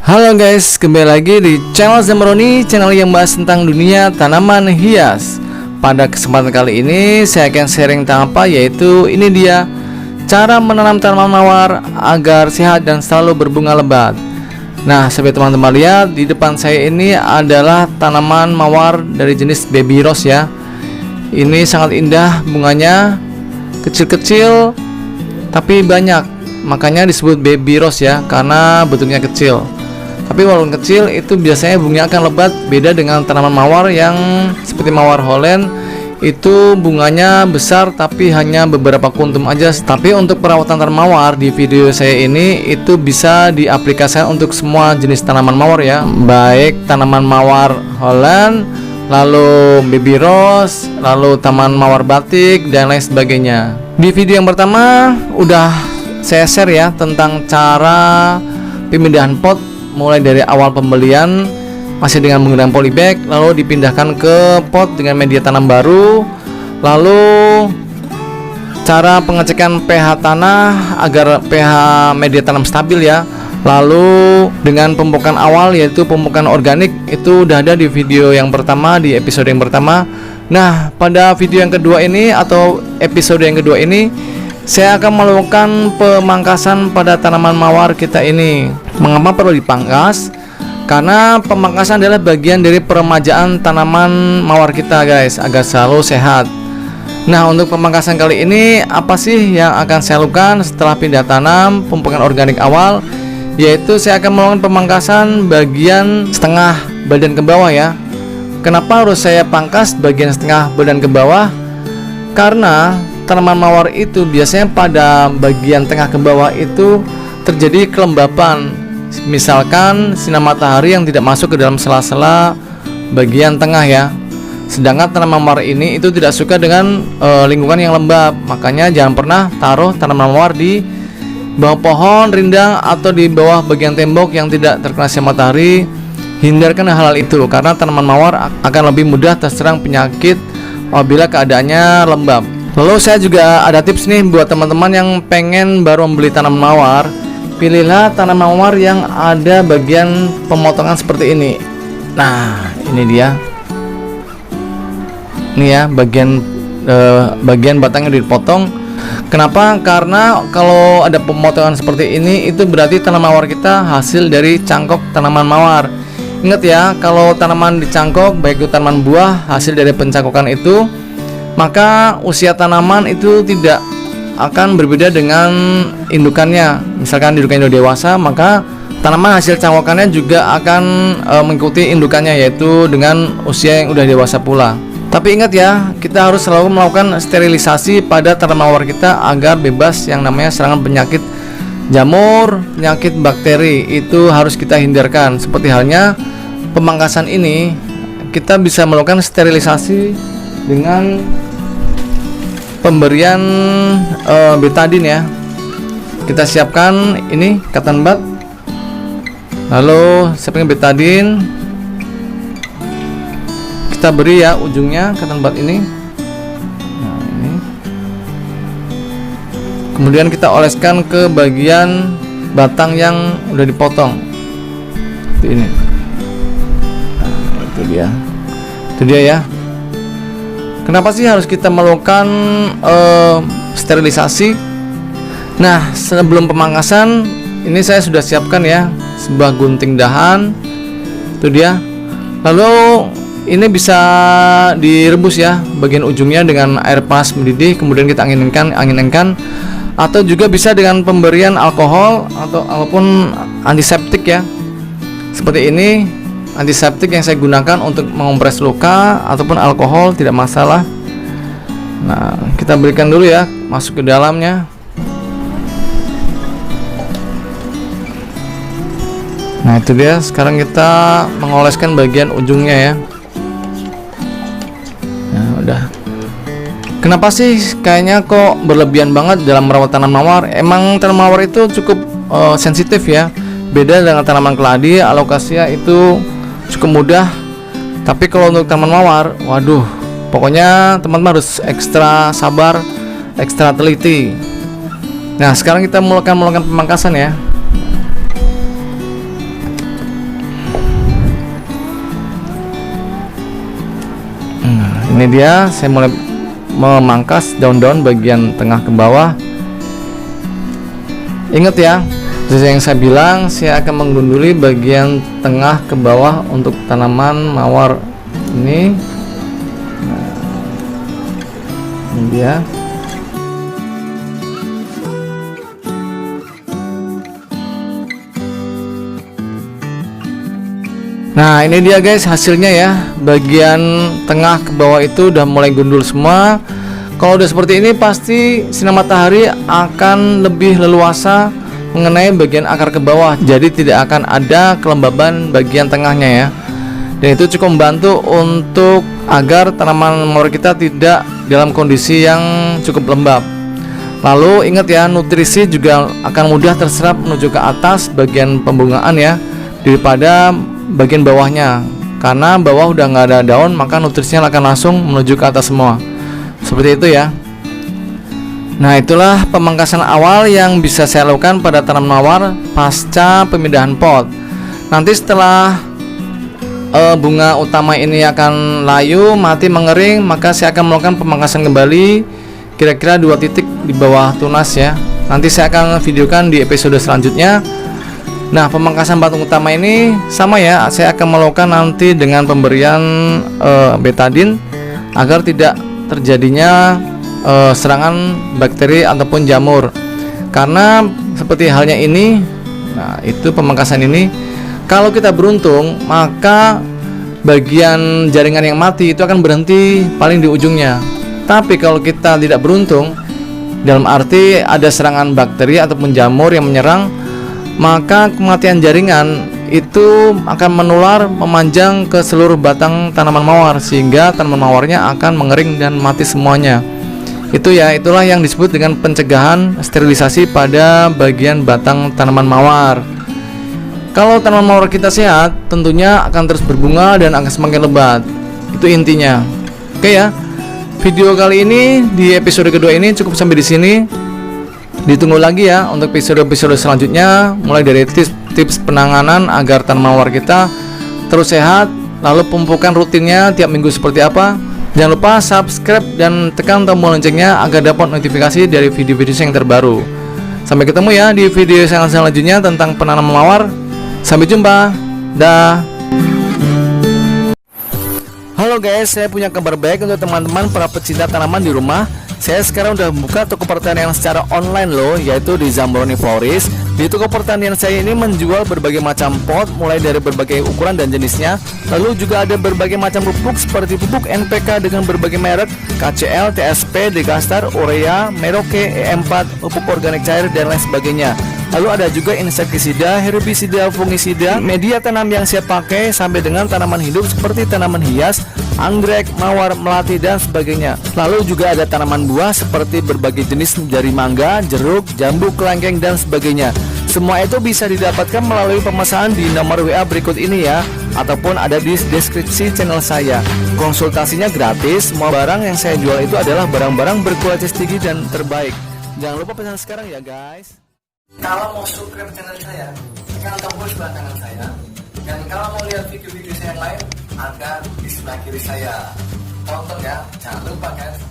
Halo guys, kembali lagi di channel Zamroni, channel yang bahas tentang dunia tanaman hias. Pada kesempatan kali ini saya akan sharing tentang apa, yaitu ini dia cara menanam tanaman mawar agar sehat dan selalu berbunga lebat. Nah, seperti teman-teman lihat di depan saya ini adalah tanaman mawar dari jenis baby rose ya. Ini sangat indah bunganya, kecil-kecil tapi banyak, makanya disebut baby rose ya, karena bentuknya kecil. Tapi walaupun kecil itu biasanya bunganya akan lebat. Beda dengan tanaman mawar yang seperti mawar Holland, itu bunganya besar tapi hanya beberapa kuntum aja. Tapi untuk perawatan tanaman mawar di video saya ini itu bisa diaplikasikan untuk semua jenis tanaman mawar ya, baik tanaman mawar Holland, lalu baby rose, lalu tanaman mawar batik dan lain sebagainya. Di video yang pertama udah saya share ya tentang cara pemindahan pot, mulai dari awal pembelian masih dengan menggunakan polybag, lalu dipindahkan ke pot dengan media tanam baru, lalu cara pengecekan pH tanah agar pH media tanam stabil ya, lalu dengan pemupukan awal yaitu pemupukan organik, itu udah ada di video yang pertama, di episode yang pertama. Nah, pada video yang kedua ini atau episode yang kedua ini saya akan melakukan pemangkasan pada tanaman mawar kita ini. Mengapa perlu dipangkas? Karena pemangkasan adalah bagian dari peremajaan tanaman mawar kita guys, agar selalu sehat. Nah, untuk pemangkasan kali ini apa sih yang akan saya lakukan setelah pindah tanam pemupukan organik awal? Yaitu saya akan melakukan pemangkasan bagian setengah badan ke bawah ya. Kenapa harus saya pangkas bagian setengah badan ke bawah? Karena tanaman mawar itu biasanya pada bagian tengah ke bawah itu terjadi kelembapan. Misalkan sinar matahari yang tidak masuk ke dalam sela-sela bagian tengah ya. Sedangkan tanaman mawar ini itu tidak suka dengan lingkungan yang lembab. Makanya jangan pernah taruh tanaman mawar di bawah pohon rindang atau di bawah bagian tembok yang tidak terkena sinar matahari. Hindarkan hal-hal itu karena tanaman mawar akan lebih mudah terserang penyakit apabila keadaannya lembab. Lalu saya juga ada tips nih buat teman-teman yang pengen baru membeli tanaman mawar. Pilihlah tanaman mawar yang ada bagian pemotongan seperti ini. Nah, ini dia. Ini ya bagian batangnya dipotong. Kenapa? Karena kalau ada pemotongan seperti ini itu berarti tanaman mawar kita hasil dari cangkok tanaman mawar. Ingat ya, kalau tanaman dicangkok baik itu tanaman buah hasil dari pencangkokan itu, maka usia tanaman itu tidak akan berbeda dengan indukannya. Misalkan indukannya sudah dewasa, maka tanaman hasil cangkokannya juga akan mengikuti indukannya, yaitu dengan usia yang sudah dewasa pula. Tapi ingat ya, kita harus selalu melakukan sterilisasi pada tanaman mawar kita agar bebas yang namanya serangan penyakit jamur, penyakit bakteri, itu harus kita hindarkan. Seperti halnya pemangkasan ini, kita bisa melakukan sterilisasi dengan pemberian betadine ya. Kita siapkan ini cotton bud, lalu siapkan betadine, kita beri ya ujungnya cotton bud ini. Nah, ini kemudian kita oleskan ke bagian batang yang udah dipotong seperti ini. Nah, itu dia ya. Kenapa sih harus kita melakukan sterilisasi? Nah, sebelum pemangkasan ini saya sudah siapkan ya sebuah gunting dahan. Itu dia. Lalu ini bisa direbus ya bagian ujungnya dengan air panas mendidih, kemudian kita anginkan, atau juga bisa dengan pemberian alkohol ataupun antiseptik ya. Seperti ini antiseptik yang saya gunakan untuk mengompres luka, ataupun alkohol tidak masalah. Nah, kita berikan dulu ya, masuk ke dalamnya. Nah, itu dia. Sekarang kita mengoleskan bagian ujungnya ya. Nah, udah. Kenapa sih kayaknya kok berlebihan banget dalam merawat tanaman mawar? Emang tanaman mawar itu cukup sensitif ya. Beda dengan tanaman keladi, alocasia itu cukup mudah. Tapi kalau untuk tanaman mawar, waduh, pokoknya teman-teman harus ekstra sabar, ekstra teliti. Nah, sekarang kita melakukan pemangkasan ya. ini dia, saya mulai memangkas daun-daun bagian tengah ke bawah. Ingat ya, seperti yang saya bilang, saya akan menggunduli bagian tengah ke bawah untuk tanaman mawar ini. Nah, ini dia. Nah, ini dia guys hasilnya ya. Bagian tengah ke bawah itu udah mulai gundul semua. Kalau udah seperti ini pasti sinar matahari akan lebih leluasa mengenai bagian akar ke bawah. Jadi tidak akan ada kelembaban bagian tengahnya ya. Dan itu cukup membantu untuk agar tanaman mawar kita tidak dalam kondisi yang cukup lembab. Lalu ingat ya, nutrisi juga akan mudah terserap menuju ke atas bagian pembungaan ya, daripada bagian bawahnya. Karena bawah udah nggak ada daun, maka nutrisinya akan langsung menuju ke atas semua. Seperti itu ya. Nah, itulah pemangkasan awal yang bisa saya lakukan pada tanaman mawar pasca pemindahan pot. Nanti setelah bunga utama ini akan layu, mati, mengering, maka saya akan melakukan pemangkasan kembali kira-kira 2 titik di bawah tunas ya. Nanti saya akan videokan di episode selanjutnya. Nah, pemangkasan batang utama ini sama ya, saya akan melakukan nanti dengan pemberian betadine agar tidak terjadinya serangan bakteri ataupun jamur. Karena seperti halnya ini, nah itu pemangkasan ini, kalau kita beruntung maka bagian jaringan yang mati itu akan berhenti paling di ujungnya. Tapi kalau kita tidak beruntung, dalam arti ada serangan bakteri ataupun jamur yang menyerang, maka kematian jaringan itu akan menular memanjang ke seluruh batang tanaman mawar, sehingga tanaman mawarnya akan mengering dan mati semuanya. Itu ya, itulah yang disebut dengan pencegahan sterilisasi pada bagian batang tanaman mawar. Kalau tanaman mawar kita sehat, tentunya akan terus berbunga dan akan semakin lebat. Itu intinya. Oke ya. Video kali ini di episode kedua ini cukup sampai di sini. Ditunggu lagi ya untuk episode-episode selanjutnya, mulai dari tips penanganan agar tanaman mawar kita terus sehat, lalu pemupukan rutinnya tiap minggu seperti apa. Jangan lupa subscribe dan tekan tombol loncengnya agar dapat notifikasi dari video-video yang terbaru. Sampai ketemu ya di video selanjutnya tentang penanaman mawar. Sampai jumpa. Dah. Halo guys, saya punya kabar baik untuk teman-teman para pecinta tanaman di rumah. Saya sekarang udah membuka toko pertanian secara online loh, yaitu di Zambroni Florist. Di toko pertanian saya ini menjual berbagai macam pot, mulai dari berbagai ukuran dan jenisnya. Lalu juga ada berbagai macam pupuk seperti pupuk NPK dengan berbagai merek, KCL, TSP, Degastar, Urea, Merauke, E4, pupuk organik cair dan lain sebagainya. Lalu ada juga insektisida, herbisida, fungisida, media tanam yang saya pakai sampai dengan tanaman hidup seperti tanaman hias, anggrek, mawar, melati dan sebagainya. Lalu juga ada tanaman buah seperti berbagai jenis dari mangga, jeruk, jambu, kelengkeng dan sebagainya. Semua itu bisa didapatkan melalui pemesanan di nomor WA berikut ini ya, ataupun ada di deskripsi channel saya. Konsultasinya gratis. Semua barang yang saya jual itu adalah barang-barang berkualitas tinggi dan terbaik. Jangan lupa pesan sekarang ya guys. Kalau mau subscribe channel saya, tekan tombol sebelah kanan saya. Dan kalau mau lihat video-video saya yang lain, ada di sebelah kiri saya. Tonton ya, jangan lupa guys.